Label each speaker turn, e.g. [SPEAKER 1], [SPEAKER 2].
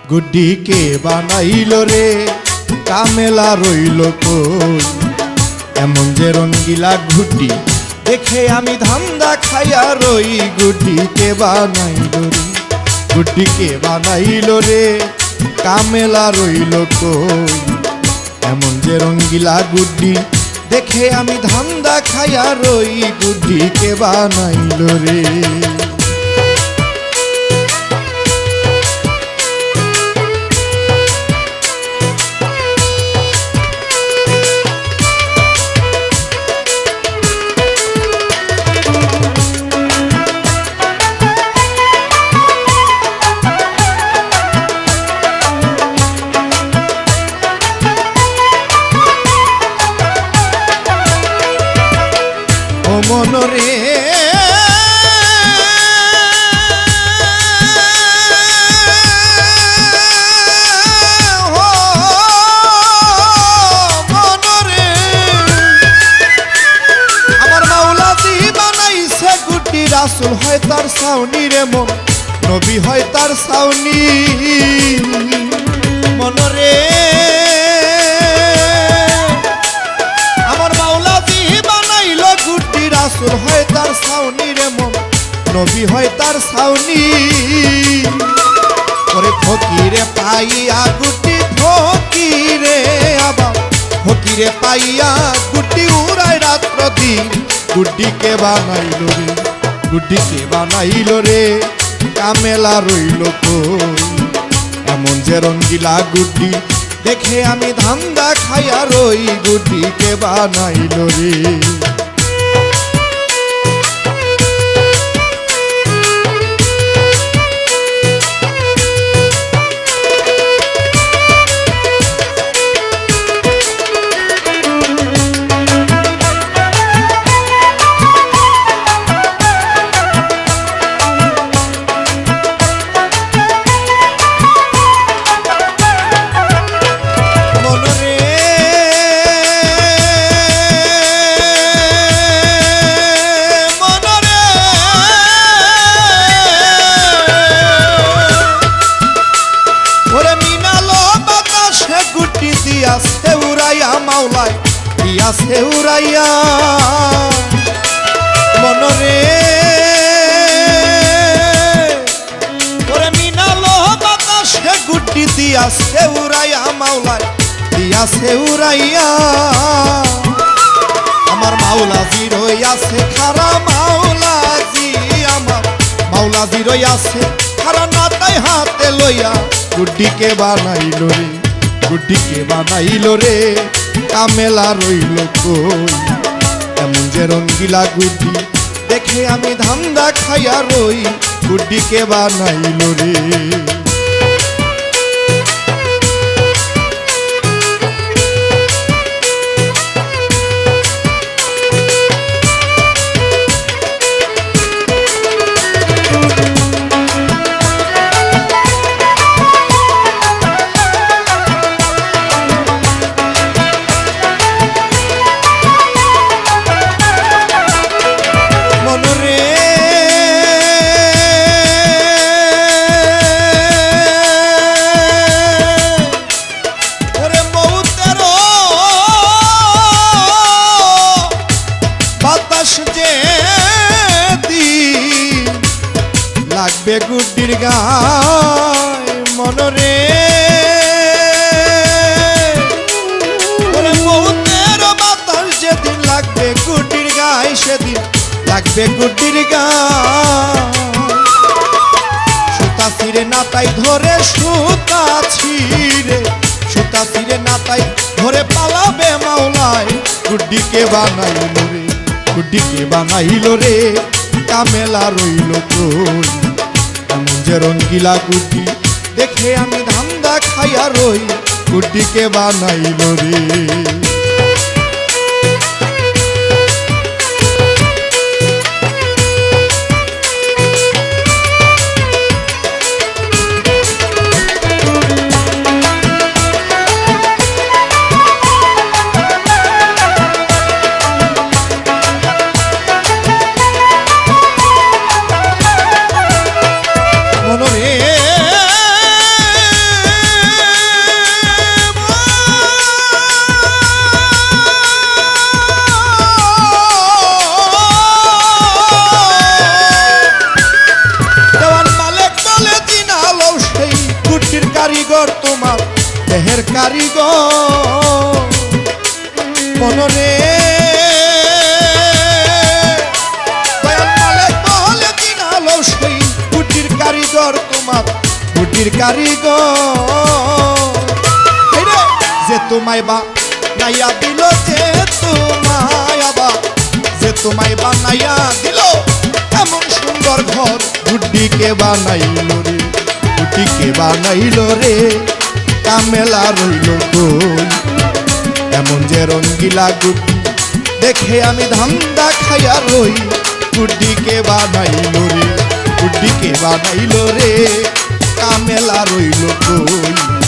[SPEAKER 1] গুড্ডি কে বানাইল রে কামেলা রইল কই এমন যে রঙ্গিলা গুড্ডি দেখে আমি ধান্দা খাইয়া রই গুড্ডি কে বানাইল রে গুড্ডি কে বানাইল রে কামেলা রইল কই এমন যে রঙ্গিলা গুড্ডি দেখে আমি ধান্দা খাইয়া রই গুড্ডি কে বানাইল রে মনরে মনরে আমার মাওলাজি বানাইছে গুড্ডি রাসূল হয় তার সাউনি রে মন নবী হয় তার সাউনি মনরে রাসূল হয় তার সাউনি রে মন নবী হয় তার সাউনি ওরে ফকিরে পাইয়া গুড্ডি ফকিরে আবার ফকিরে পাইয়া গুড্ডি উড়ায় রাত্র দিন গুড্ডি কে বানাইল রে গুড্ডি কে বানাইল রে কামেলা রইল কই এমন যে রঙ্গিলা গুড্ডি দেখে আমি ধান্দা খাইয়া রই গুড্ডি কে বানাইল রে মাওলায় দিয়াছে উড়াইয়া মনরে ওরে মিনালো বাতাসে গুড্ডি দিয়াছে উড়াইয়া মাওলায় দিয়াছে উড়াইয়া আমার মাওলাজি রইয়াছে খারা মাওলাজি আমার মাওলাজি রইয়াছে খারা নাতাই হাতে লইয়া গুড্ডি কে বানাইল রে গুড্ডি কে বানাইল রে কামেলা রইল কই এমন যে রঙ্গিলা গুড্ডি দেখে আমি ধান্দা খাইয়া রই গুড্ডি কে বানাইল রে লাগবে গুড্ডির গায় মনরে মৌতের বাতাস যেদিন লাগবে গুড্ডির গায় সেদিন লাগবে গুড্ডির গায় সুতা ছিঁড়ে নাতাই ধরে সুতা ছিঁড়ে নাতাই ধরে পালাবে মাওলায় গুড্ডি কে বানাইল রে গুড্ডি কে বানাইল রে কামেলা রইল কই এমন যে রঙ্গিলা গুড্ডি দেখে আমি ধান্দা খাইয়া রই গুড্ডি কে বানাইল রে কারিগর মনরে দয়াল মালিক বলে দিন আলো সেই কুটির কারিগর তোমার কুটির কারিগর যে তোমায় বা নাইয়া দিল যে তোমায় বানাইয়া দিল এমন সুন্দর ঘর গুড্ডিকে বানাইল রে গুড্ডিকে বানাইল রে কামেলা রইল কই এমন যে রঙ্গিলা গুড্ডি দেখে আমি ধান্দা খাইয়া রই গুড্ডিকে বানাইল রে গুড্ডিকে বানাইল রে কামেলা রইল কই